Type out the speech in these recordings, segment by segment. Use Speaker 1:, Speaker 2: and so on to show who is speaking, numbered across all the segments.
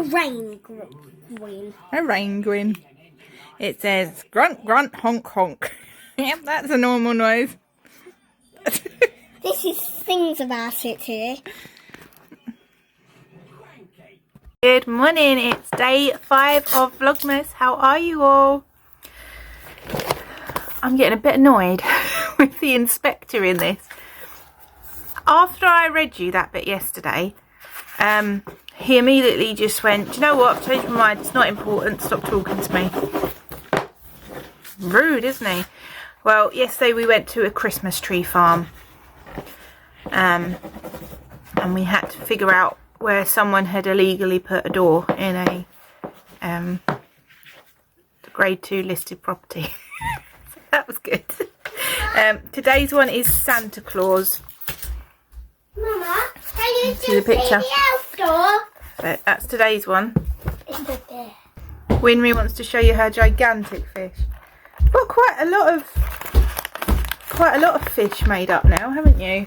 Speaker 1: rain gwyn.
Speaker 2: A rain gwyn. It says grunt grunt honk honk. Yep, that's a normal noise.
Speaker 1: This is things about it here.
Speaker 2: Good morning, it's day 5 of Vlogmas. How are you all? I'm getting a bit annoyed with the inspector in this. After I read you that bit yesterday, he immediately just went, do you know what, I've changed my mind, it's not important, stop talking to me. Rude, isn't he? Well, yesterday we went to a Christmas tree farm. And we had to figure out where someone had illegally put a door in a grade 2 listed property. So that was good. Today's one is Santa Claus.
Speaker 1: Mama, can you
Speaker 2: See the picture?
Speaker 1: the outdoor?
Speaker 2: So that's today's one.
Speaker 1: It's up there.
Speaker 2: Winry wants to show you her gigantic fish. You've got quite a lot of fish made up now, haven't you?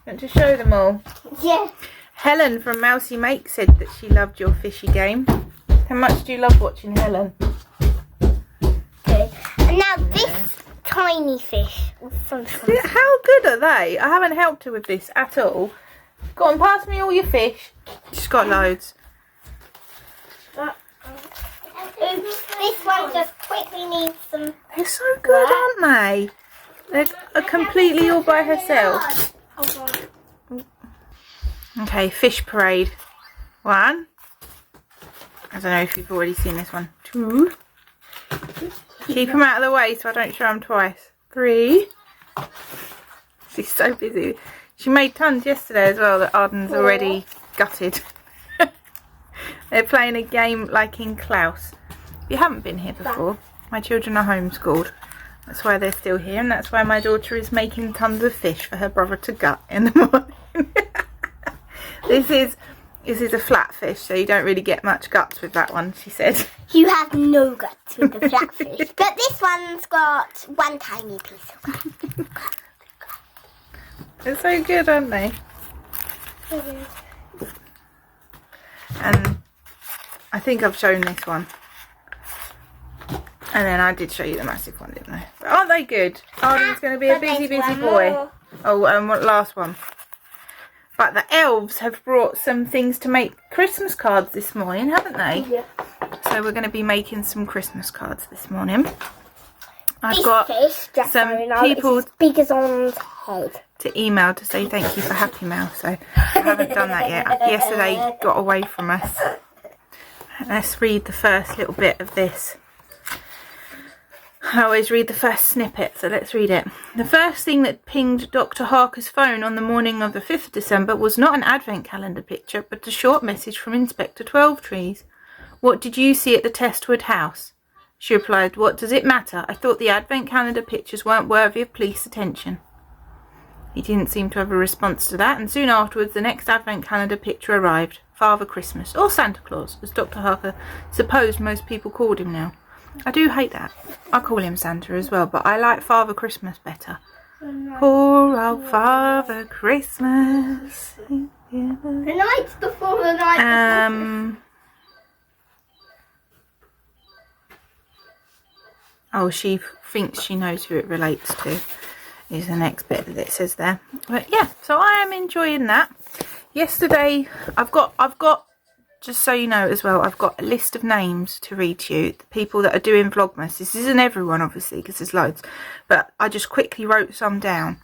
Speaker 2: Want to show them all?
Speaker 1: Yeah.
Speaker 2: Helen from Mousy Make said that she loved your fishy game. How much do you love watching Helen?
Speaker 1: Okay. And now this tiny fish.
Speaker 2: How good are they? I haven't helped her with this at all. Go on, pass me all your fish. She's got loads.
Speaker 1: This one just quickly needs some.
Speaker 2: They're so good, aren't they? They're completely all by herself. Okay, fish parade. 1. I don't know if you've already seen this one. 2. Keep them out of the way so I don't show them twice. 3. She's so busy. She made tons yesterday as well that Arden's already gutted. They're playing a game like in Klaus. If you haven't been here before, my children are homeschooled. That's why they're still here, and that's why my daughter is making tons of fish for her brother to gut in the morning. This is a flat fish, so you don't really get much guts with that one, she said.
Speaker 1: You have no guts with the flatfish, but this one's got one tiny piece of gut.
Speaker 2: They're so good, aren't they? And I think I've shown this one. And then I did show you the massive one, didn't I? But aren't they good? Arden's going to be a busy boy.
Speaker 1: More.
Speaker 2: Oh, and what last one? But the elves have brought some things to make Christmas cards this morning, haven't they?
Speaker 1: Yeah.
Speaker 2: So we're going to be making some Christmas cards this morning. I've
Speaker 1: This
Speaker 2: got
Speaker 1: fish, just
Speaker 2: some
Speaker 1: so you know,
Speaker 2: people
Speaker 1: it's as big as on head.
Speaker 2: to email to say thank you for Happy Mail. So I haven't done that yet. Yesterday got away from us. Let's read the first little bit of this. I always read the first snippet, so let's read it. The first thing that pinged Dr. Harker's phone on the morning of the 5th of December was not an advent calendar picture, but a short message from Inspector Twelvetrees. What did you see at the Testwood house? She replied, what does it matter? I thought the advent calendar pictures weren't worthy of police attention. He didn't seem to have a response to that, and soon afterwards the next advent calendar picture arrived. Father Christmas, or Santa Claus, as Dr. Harker supposed most people called him now. I do hate that. I call him Santa as well, but I like Father Christmas better. Poor old Father Christmas.
Speaker 1: The night before the night before.
Speaker 2: Oh, she thinks she knows who it relates to, is the next bit that it says there. But yeah, so I am enjoying that. Yesterday, I've got, just so you know as well, I've got a list of names to read to you. The people that are doing Vlogmas. This isn't everyone, obviously, because there's loads. But I just quickly wrote some down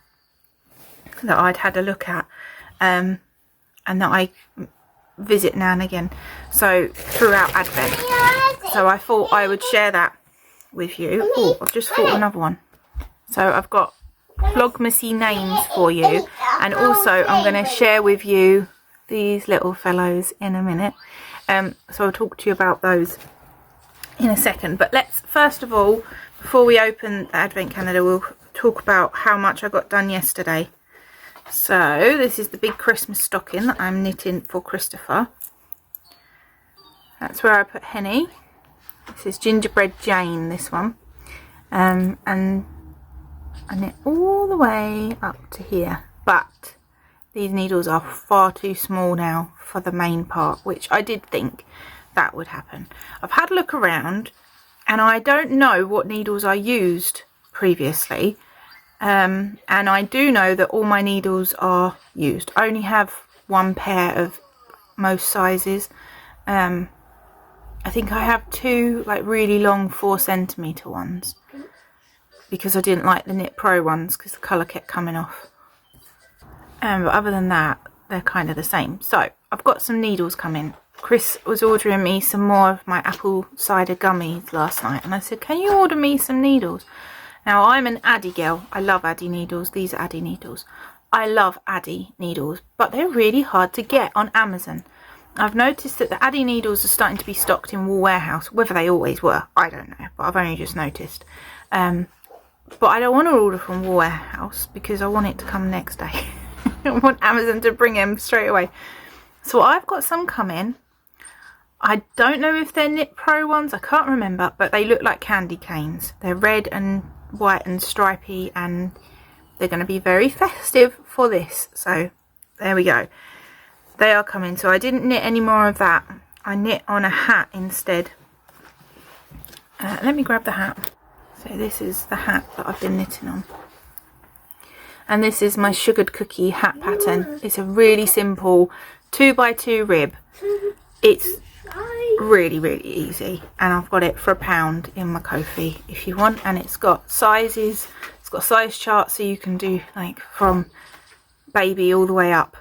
Speaker 2: that I'd had a look at. And that I visit now and again. So, throughout Advent. So I thought I would share that with you. Oh, I've just thought another one. So I've got Vlogmasy names for you. And also I'm going to share with you these little fellows in a minute. So I'll talk to you about those in a second. But let's, first of all, before we open the Advent calendar, we'll talk about how much I got done yesterday. So this is the big Christmas stocking that I'm knitting for Christopher. That's where I put Henny. This is Gingerbread Jane, this one. And I knit all the way up to here. But these needles are far too small now for the main part, which I did think that would happen. I've had a look around and I don't know what needles I used previously, and I do know that all my needles are used. I only have one pair of most sizes. I think I have two like really long 4cm ones because I didn't like the Knit Pro ones because the colour kept coming off. But other than that, they're kind of the same. So I've got some needles coming. Chris was ordering me some more of my apple cider gummies last night, and I said, can you order me some needles? Now I'm an Addy girl. I love Addy needles. These are Addy needles. I love Addy needles, but they're really hard to get on Amazon. I've noticed that the Addy needles are starting to be stocked in Wool Warehouse. Whether they always were, I don't know, but I've only just noticed. But I don't want to order from Wool Warehouse because I want it to come next day. I want Amazon to bring them straight away. So I've got some coming. I don't know if they're Knit Pro ones, I can't remember, but they look like candy canes. They're red and white and stripy, and they're going to be very festive for this. So there we go. They are coming. So I didn't knit any more of that. I knit on a hat instead. Let me grab the hat. So this is the hat that I've been knitting on. And this is my sugared cookie hat pattern. It's a really simple 2x2 rib. It's really, really easy. And I've got it for £1 in my Ko-fi if you want. And it's got sizes. It's got size charts so you can do like from baby all the way up.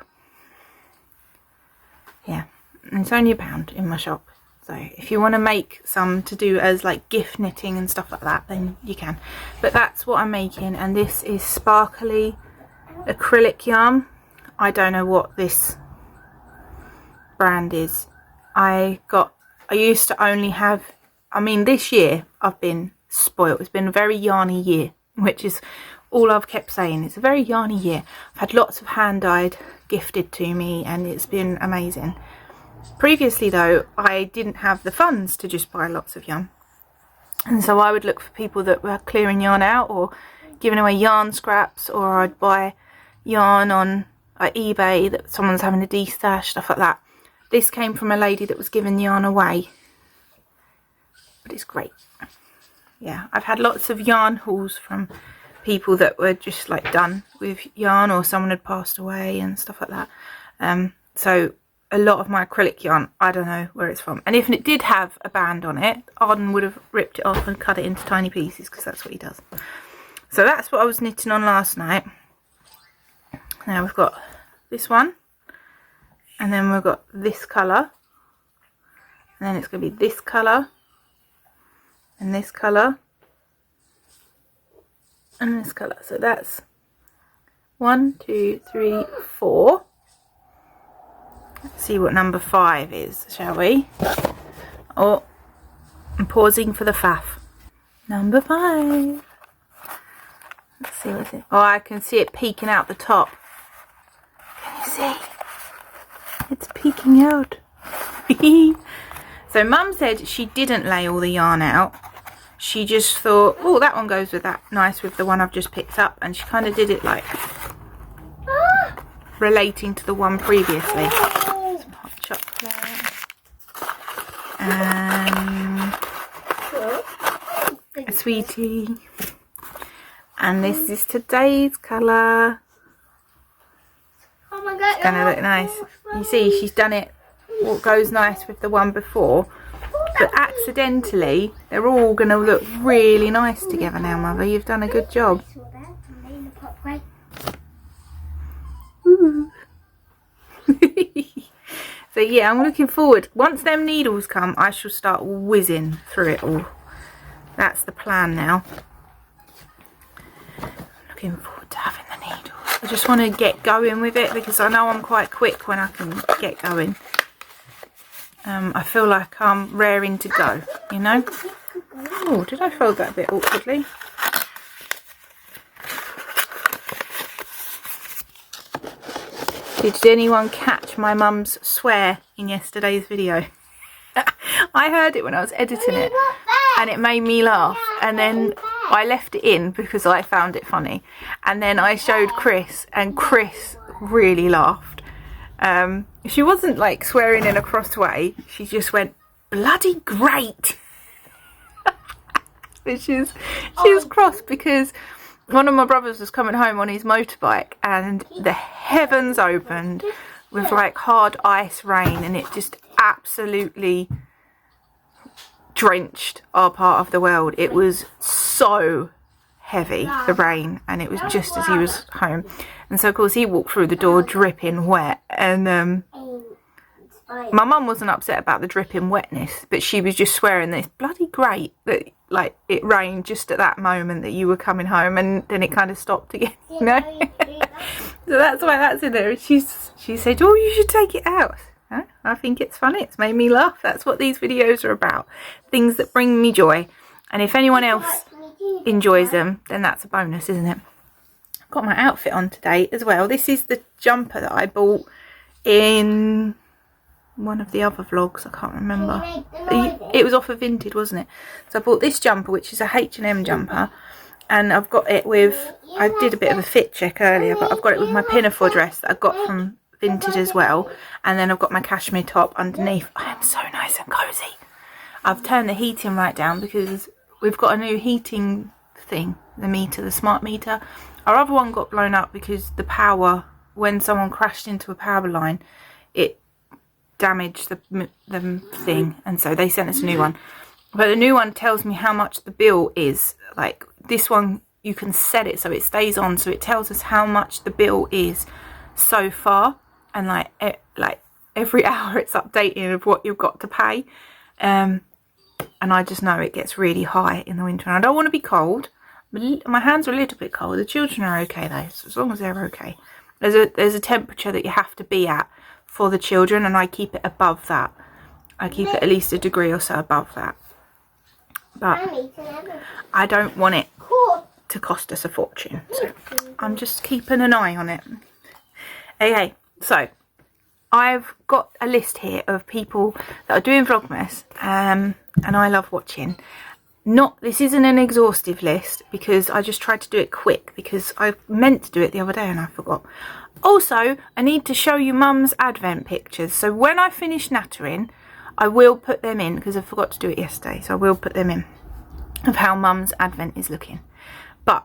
Speaker 2: Yeah. And it's only £1 in my shop. So if you want to make some to do as like gift knitting and stuff like that, then you can. But that's what I'm making, and this is sparkly acrylic yarn. I don't know what this brand is. I used to only have, I mean this year I've been spoilt. It's been a very yarny year, which is all I've kept saying. It's a very yarny year. I've had lots of hand dyed gifted to me and it's been amazing. Previously though, I didn't have the funds to just buy lots of yarn, and so I would look for people that were clearing yarn out or giving away yarn scraps, or I'd buy yarn on eBay that someone's having a de-stash, stuff like that. This came from a lady that was giving yarn away, but it's great. Yeah, I've had lots of yarn hauls from people that were just like done with yarn, or someone had passed away and stuff like that. So a lot of my acrylic yarn, I don't know where it's from. And if it did have a band on it, Arden would have ripped it off and cut it into tiny pieces, because that's what he does. So that's what I was knitting on last night. Now we've got this one, and then we've got this colour, and then it's going to be this colour, and this colour, and this colour. So that's 1, 2, 3, 4. Let's see what number 5 is, shall we? Oh, I'm pausing for the faff. Number 5. Let's see what's it. Oh, I can see it peeking out the top. Can you see? It's peeking out. So Mum said she didn't lay all the yarn out. She just thought, oh, that one goes with that nice with the one I've just picked up, and she kind of did it like relating to the one previously. Some hot chocolate and a sweetie, and this is today's colour.
Speaker 1: Oh my god,
Speaker 2: it's gonna look nice. You see, she's done it what goes nice with the one before, but accidentally they're all gonna look really nice together now, Mother. You've done a good job. So yeah, I'm looking forward. Once them needles come, I shall start whizzing through it all. That's the plan now. Looking forward to having the needles. I just want to get going with it because I know I'm quite quick when I can get going. I feel like I'm raring to go, you know. Oh, did I fold that a bit awkwardly? Did anyone catch my mum's swear in yesterday's video? I heard it when I was editing it and it made me laugh, and then I left it in because I found it funny, and then I showed Chris, and Chris really laughed. She wasn't like swearing in a cross way. She just went, bloody great. But she was cross because one of my brothers was coming home on his motorbike and the heavens opened with like hard ice rain, and it just absolutely drenched our part of the world. It was so heavy, the rain, and it was just as he was home. And so of course he walked through the door dripping wet, and my mum wasn't upset about the dripping wetness, but she was just swearing that it's bloody great that like it rained just at that moment that you were coming home, and then it kind of stopped again, you know. So that's why that's in there. She said, oh, you should take it out. Huh? I think it's funny. It's made me laugh. That's what these videos are about, things that bring me joy. And if anyone else enjoys them, then that's a bonus, isn't it? I've got my outfit on today as well. This is the jumper that I bought in one of the other vlogs. I can't remember. It was off of Vinted, wasn't it? So I bought this jumper, which is a H&M jumper, and I've got it with, I did a bit of a fit check earlier, but I've got it with my pinafore dress that I got from Vinted as well, and then I've got my cashmere top underneath. I am so nice and cozy. I've turned the heating right down because we've got a new heating thing, the meter, the smart meter. Our other one got blown up because the power, when someone crashed into a power line, it damaged the thing, and so they sent us a new one. But the new one tells me how much the bill is. Like this one, you can set it so it stays on, so it tells us how much the bill is so far, and like every hour it's updating of what you've got to pay. And I just know it gets really high in the winter, and I don't want to be cold. My hands are a little bit cold. The children are okay though, so as long as they're okay. There's a temperature that you have to be at for the children, and I keep it above that. I keep it at least a degree or so above that. But I don't want it to cost us a fortune, so I'm just keeping an eye on it. Okay, so I've got a list here of people that are doing Vlogmas, and I love watching. This isn't an exhaustive list because I just tried to do it quick because I meant to do it the other day and I forgot. Also, I need to show you Mum's advent pictures. So when I finish nattering, I will put them in because I forgot to do it yesterday. So I will put them in of how Mum's advent is looking. But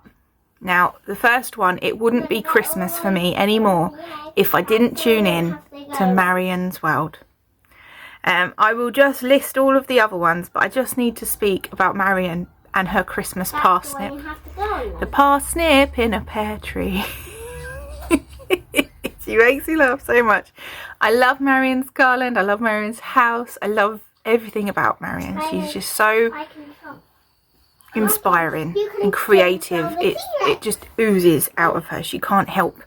Speaker 2: now the first one, it wouldn't be Christmas for me anymore if I didn't tune in to Marian's World. I will just list all of the other ones, but I just need to speak about Marian and her Christmas parsnip. The parsnip in a pear tree. She makes me laugh so much. I love Marian's garland. I love Marian's house. I love everything about Marian. She's just so inspiring and creative. It just oozes out of her. She can't help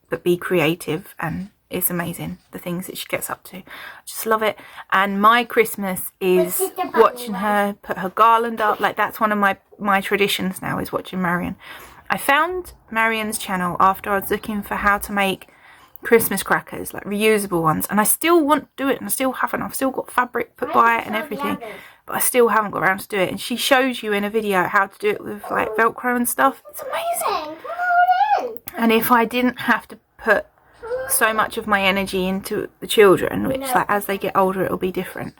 Speaker 2: but be creative, and it's amazing the things that she gets up to. I just love it. And my Christmas is watching her put her garland up. Like that's one of my traditions now, is watching Marian. I found Marian's channel after I was looking for how to make Christmas crackers, like reusable ones, and I still want to do it, and I still haven't. I've still got fabric put by it and everything, but I still haven't got around to do it. And she shows you in a video how to do it with like Velcro and stuff. It's amazing. And if I didn't have to put so much of my energy into the children, which like as they get older it'll be different,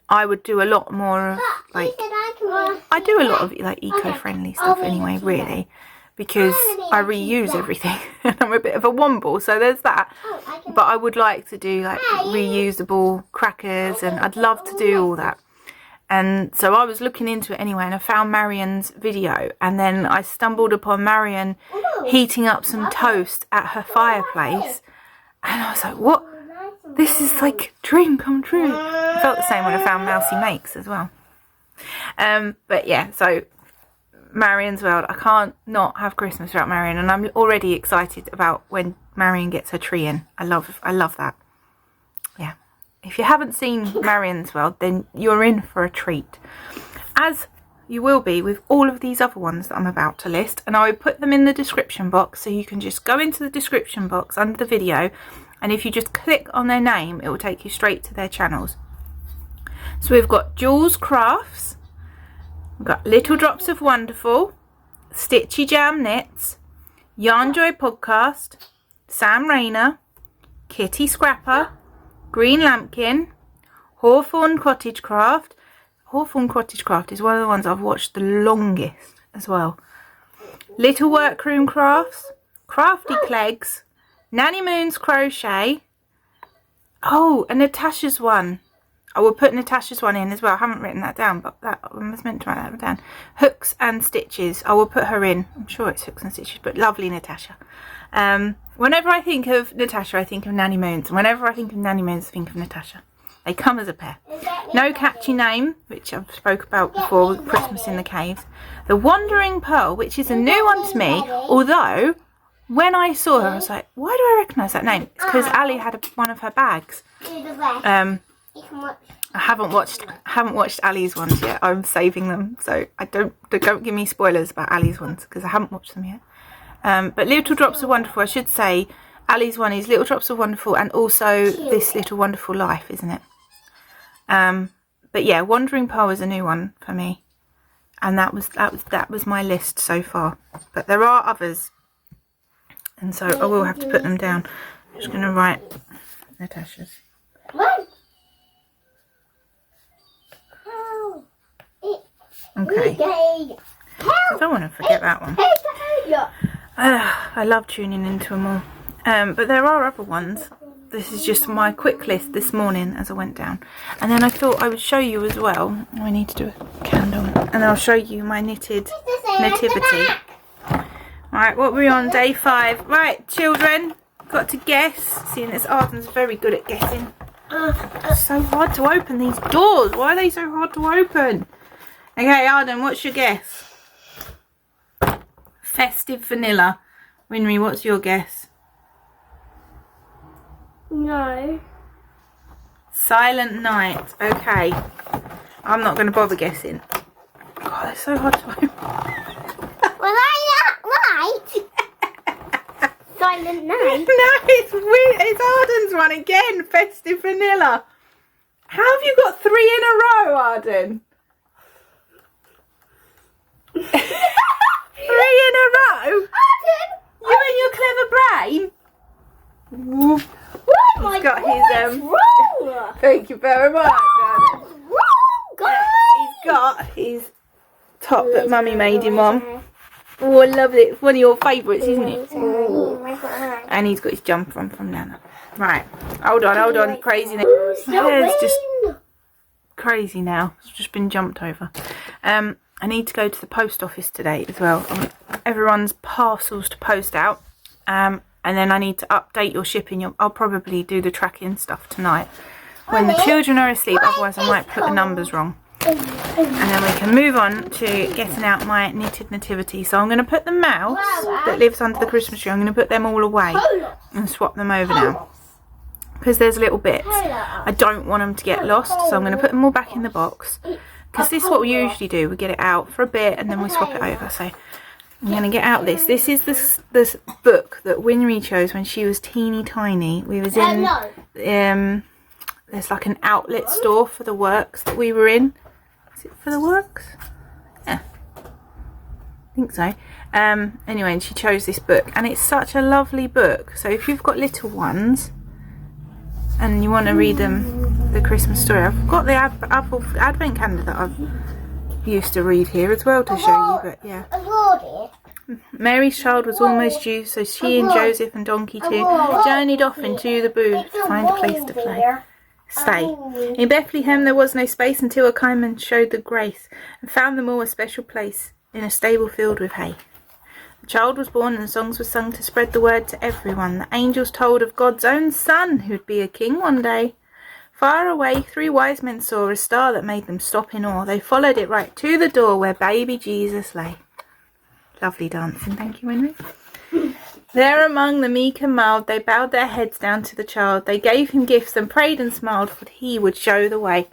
Speaker 2: I would do a lot more of like, I do a lot of like eco-friendly stuff anyway, really, because I reuse everything. And I'm a bit of a womble, so there's that. But I would like to do like reusable crackers, and I'd love to do all that. And so I was looking into it anyway, and I found Marian's video, and then I stumbled upon Marian heating up some toast at her fireplace, and I was like, what? This is like dream come true. I felt the same when I found Mousy Makes as well. But yeah, so Marian's World, I can't not have Christmas without Marian, and I'm already excited about when Marian gets her tree in. I love that. Yeah. If you haven't seen Marian's World, then you're in for a treat, as you will be with all of these other ones that I'm about to list. And I will put them in the description box, so you can just go into the description box under the video, and if you just click on their name, it will take you straight to their channels. So we've got Jules Crafts, we've got Little Drops of Wonderful, Stitchy Jam Knits, Yarn Joy Podcast, Sam Rayner, Kitty Scrapper, Green Lampkin, Hawthorne Cottage Craft. Hawthorne Cottage Craft is one of the ones I've watched the longest as well. Little Workroom Crafts, Crafty Clegs, Nanny Moon's Crochet. Oh, and Natasha's one. I will put Natasha's one in as well. I haven't written that down, but that I was meant to write that down. Hooks and Stitches. I will put her in. I'm sure it's Hooks and Stitches, but lovely Natasha. Whenever I think of Natasha, I think of Nanny Moons. And whenever I think of Nanny Moons, I think of Natasha. They come as a pair. No Catchy Name, which I've spoke about before with Christmas in the Caves. The Wandering Pearl, which is a new one to me, although when I saw her, I was like, why do I recognise that name? It's because Ali had one of her bags. I haven't watched Ali's ones yet. I'm saving them, so don't give me spoilers about Ali's ones because I haven't watched them yet. But Little Drops of Wonderful, I should say, Ali's one is Little Drops of Wonderful and also This Little Wonderful Life, isn't it? But yeah, Wandering Pearl is a new one for me, and that was my list so far. But there are others, and so I will have to put them down. I'm just going to write Natasha's. Okay. I don't want to forget that one. I love tuning into them all. But there are other ones. This is just my quick list this morning as I went down. And then I thought I would show you as well. I need to do a candle. And I'll show you my knitted nativity. Right, what were we on? Day 5. Right, children. Got to guess. Seeing as Arden's very good at guessing. It's so hard to open these doors. Why are they so hard to open? Okay, Arden, what's your guess? Festive Vanilla. Winry, what's your guess?
Speaker 1: No.
Speaker 2: Silent Night. Okay. I'm not going to bother guessing. God, they're so hard to open.
Speaker 1: Was I not right? Silent Night.
Speaker 2: No, it's weird. It's Arden's one again. Festive Vanilla. How have you got 3 in a row, Arden? 3 in a row?
Speaker 1: Arden!
Speaker 2: You and your clever brain? Woof.
Speaker 1: Oh
Speaker 2: He's got
Speaker 1: his wrong.
Speaker 2: Thank you very much.
Speaker 1: Wrong, guys.
Speaker 2: He's got his top that Mummy made him on. Oh, I love it. It's one of your favourites, isn't it? And he's got his jumper on from Nana. Right. Hold on. Crazy now. My hair's just crazy now. It's just been jumped over. I need to go to the post office today as well. Everyone's parcels to post out. And then I need to update your shipping. I'll probably do the tracking stuff tonight when the children are asleep. Otherwise I might put the numbers wrong. And then we can move on to getting out my knitted nativity. So I'm going to put the mouse that lives under the Christmas tree, I'm going to put them all away and swap them over now. Because there's little bits. I don't want them to get lost. So I'm going to put them all back in the box. Because this is what we usually do. We get it out for a bit and then we swap it over. So I'm going to get out this. This is this book that Winry chose when she was teeny tiny. We was in, there's like an outlet store for the works that we were in. Is it for the works? Yeah. I think so. Anyway, and she chose this book. And it's such a lovely book. So if you've got little ones and you want to read them the Christmas story. I've got the advent calendar that I've used to read here as well to show you, but yeah. Mary's child was almost due, so she and Joseph and Donkey too journeyed off into the booth to find a place to stay. In Bethlehem there was no space until a kind man showed the grace and found them all a special place in a stable filled with hay. The child was born and songs were sung to spread the word to everyone. The angels told of God's own son who'd be a king one day. Far away, 3 wise men saw a star that made them stop in awe. They followed it right to the door where baby Jesus lay. Lovely dancing, thank you, Henry. There among the meek and mild, they bowed their heads down to the child. They gave him gifts and prayed and smiled, for he would show the way.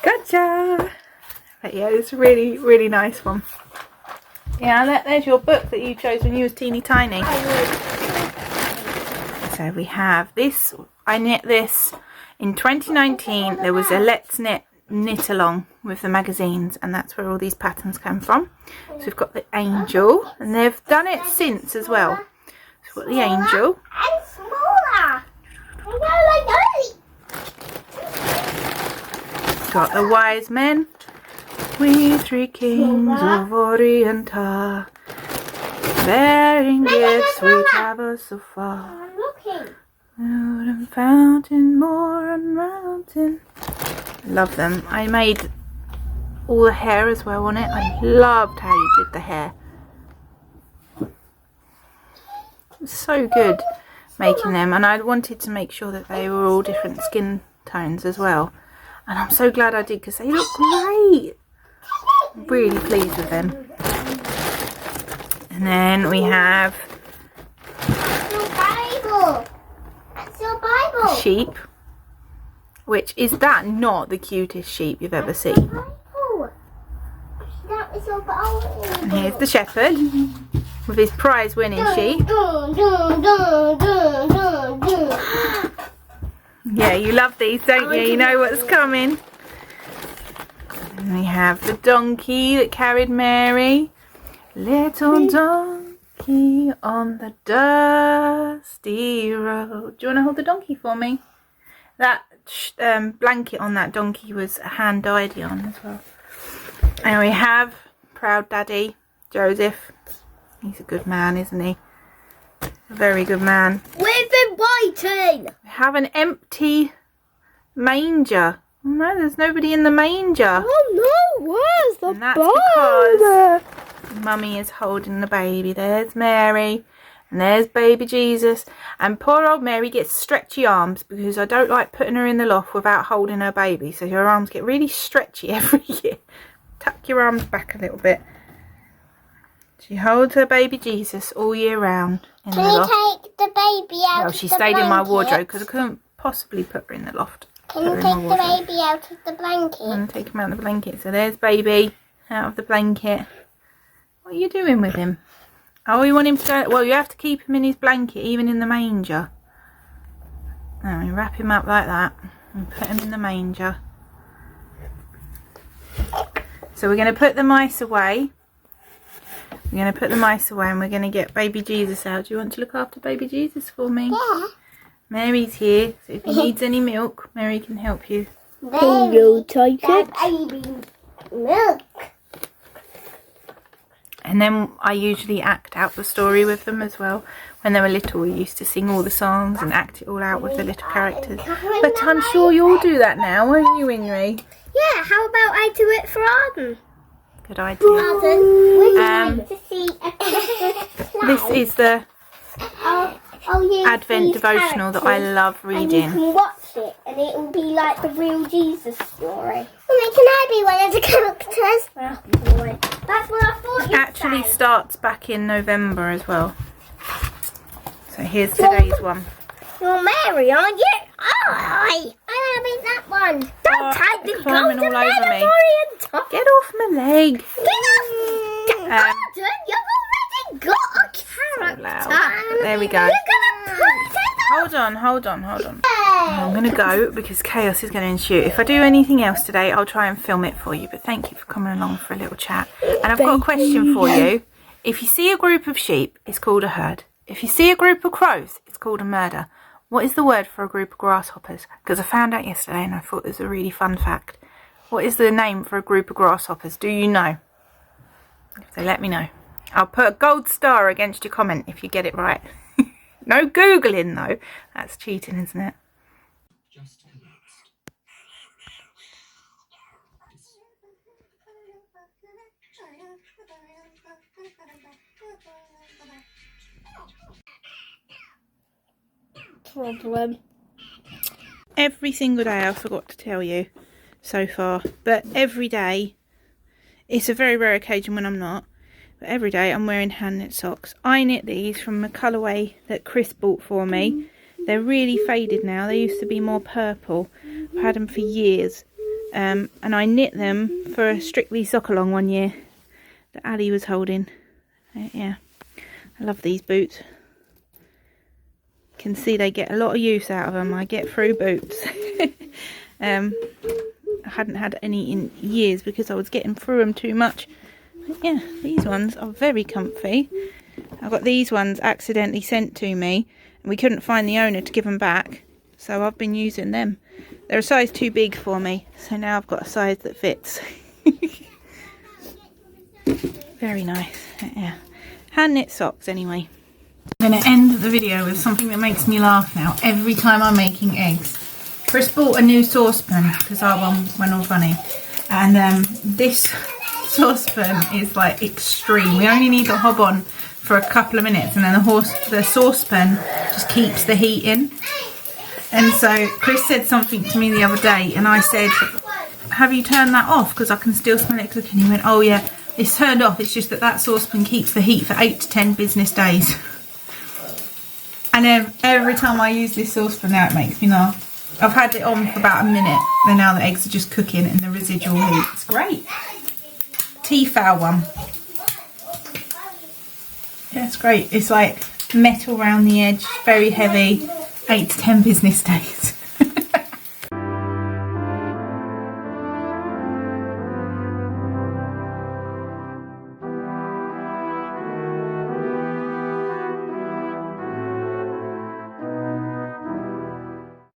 Speaker 2: Gotcha! But yeah, it's a really, really nice one. Yeah, there's your book that you chose when you was teeny tiny. So we have this. I knit this in 2019. There was a Let's Knit knit along with the magazines, and that's where all these patterns come from. So we've got the angel, and they've done it since as well. So we've got the angel.
Speaker 1: And smaller.
Speaker 2: Got the wise men. We three kings of Orient are, bearing gifts we travel so far.
Speaker 1: I'm looking.
Speaker 2: Moon and fountain, moor and mountain. Love them. I made all the hair as well on it. I loved how you did the hair. It was so good making them, and I wanted to make sure that they were all different skin tones as well. And I'm so glad I did, because they look great. I'm really pleased with them. And then we have
Speaker 1: Your Bible. That's your Bible.
Speaker 2: sheep. Which is that not the cutest sheep you've ever seen?
Speaker 1: Bible. That was your Bible.
Speaker 2: And here's the shepherd with his prize winning sheep. Yeah, you love these, don't you? You know what's coming. And we have the donkey that carried Mary. Little donkey on the dusty road. Do you want to hold the donkey for me? That blanket on that donkey was hand dyed on as well. And we have proud daddy Joseph. He's a good man, isn't he? A very good man.
Speaker 1: We've been waiting.
Speaker 2: We have an empty manger. Oh no, there's nobody in the manger.
Speaker 1: Oh no, where's the
Speaker 2: And that's because Mummy is holding the baby. There's Mary. And there's baby Jesus. And poor old Mary gets stretchy arms, because I don't like putting her in the loft without holding her baby. So her arms get really stretchy every year. Tuck your arms back a little bit. She holds her baby Jesus all year round in the loft.
Speaker 1: Can you take the baby out
Speaker 2: Well,
Speaker 1: of
Speaker 2: she
Speaker 1: the
Speaker 2: stayed in my
Speaker 1: blanket?
Speaker 2: wardrobe because I couldn't possibly put her in the loft.
Speaker 1: Can you take the baby out of the blanket?
Speaker 2: And take him out of the blanket. So there's baby out of the blanket. What are you doing with him? Oh, you want him to go? Well, you have to keep him in his blanket, even in the manger. Now we wrap him up like that and put him in the manger. So we're going to put the mice away. We're going to put the mice away, and we're going to get baby Jesus out. Do you want to look after baby Jesus for me?
Speaker 1: Yeah.
Speaker 2: Mary's here, so if he needs any milk, Mary can help you.
Speaker 1: Can you take it? Baby milk.
Speaker 2: And then I usually act out the story with them as well. When they were little, we used to sing all the songs and act it all out with the little characters. But I'm sure you'll do that now, won't you, Ingrid?
Speaker 1: Yeah, how about I do it for Arden?
Speaker 2: Good idea.
Speaker 1: Arden, would you like to see a Christmas
Speaker 2: This is the
Speaker 1: you
Speaker 2: Advent devotional that I love
Speaker 1: and you
Speaker 2: reading.
Speaker 1: can watch it, and it will be like the real Jesus story. Mummy, can I be one of the characters? Oh boy, that's what I thought
Speaker 2: It
Speaker 1: you'd
Speaker 2: actually
Speaker 1: say.
Speaker 2: starts back in November as well. So here's today's one.
Speaker 1: You're Mary, aren't you? Oh, I'm having that one. Don't take the
Speaker 2: climbing
Speaker 1: golden
Speaker 2: all over me.
Speaker 1: Orient.
Speaker 2: Get off my leg.
Speaker 1: Get off! Arden, you've already got a character.
Speaker 2: loud. There we go.
Speaker 1: You're gonna put it
Speaker 2: Hold on. I'm going to go because chaos is going to ensue. If I do anything else today, I'll try and film it for you. But thank you for coming along for a little chat. And I've got a question for you. If you see a group of sheep, it's called a herd. If you see a group of crows, it's called a murder. What is the word for a group of grasshoppers? Because I found out yesterday and I thought it was a really fun fact. What is the name for a group of grasshoppers? Do you know? So let me know. I'll put a gold star against your comment if you get it right. No Googling though. That's cheating, isn't it?
Speaker 1: Problem.
Speaker 2: Every single day I forgot to tell you so far, but every day, it's a very rare occasion when I'm not, but every day I'm wearing hand knit socks. I knit these from a colourway that Chris bought for me. They're really faded now. They used to be more purple. I've had them for years, and I knit them for a Strictly Sock Along one year that Ali was holding. Yeah, I love these boots. Can see they get a lot of use out of them. I get through boots. I hadn't had any in years because I was getting through them too much. But yeah, these ones are very comfy. I got these ones accidentally sent to me and we couldn't find the owner to give them back, so I've been using them. They're a size too big for me, so now I've got a size that fits. Very nice. Yeah, hand knit socks anyway. I'm going to end the video with something that makes me laugh now every time I'm making eggs. Chris bought a new saucepan because our one went all funny, and this saucepan is like extreme. We only need the hob on for a couple of minutes and then the saucepan just keeps the heat in. And so Chris said something to me the other day and I said, have you turned that off because I can still smell it cooking? He went, oh yeah, it's turned off, it's just that saucepan keeps the heat for 8 to 10 business days. And every time I use this saucepan now it makes me laugh. I've had it on for about a minute and now the eggs are just cooking in the residual heat. It's great. Tefal one. Yeah, it's great. It's like metal around the edge, very heavy, 8 to 10 business days.